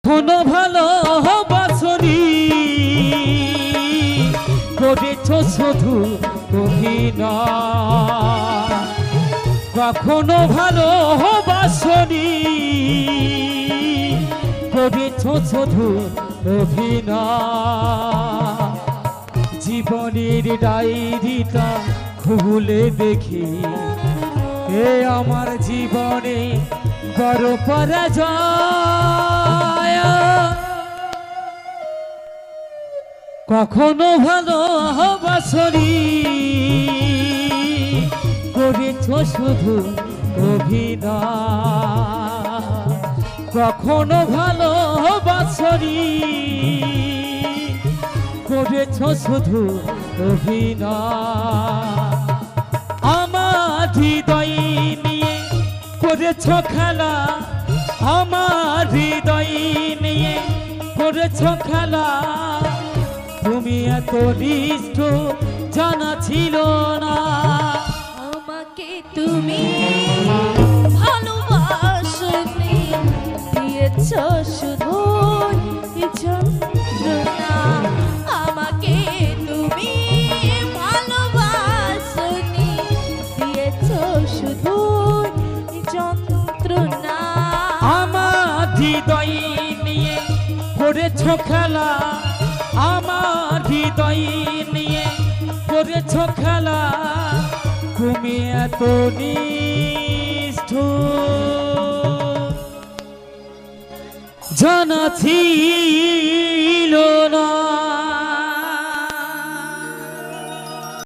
কখনো ভালোবাসনি করেছ শুধু অভিনয় কখনো ভালোবাসনি করেছ শুধু অভিনয় জীবনের ডায়েরিটা খুলে দেখি এ আমার জীবনে বড় পরাজয় কখনো ভালোবাসনি করেছ শুধু অভিনয় কখনো ভালোবাসনি করেছ শুধু অভিনয় আমার হৃদয় নিয়ে করেছ খেলা আমার হৃদয় নিয়ে করেছ খেলা তুমি এত নিষ্ঠুর জানা ছিল না আমাকে তুমি ভালোবাসনি দিয়েছ শুধু যন্ত্রণা আমাকে তুমি ভালোবাসনি দিয়েছ শুধু যন্ত্রণা আমার হৃদয় নিয়ে করেছ খেলা আমার হৃদয় নিয়ে করেছ খেলা তুমি এত নিষ্ঠুর জানা ছিল না।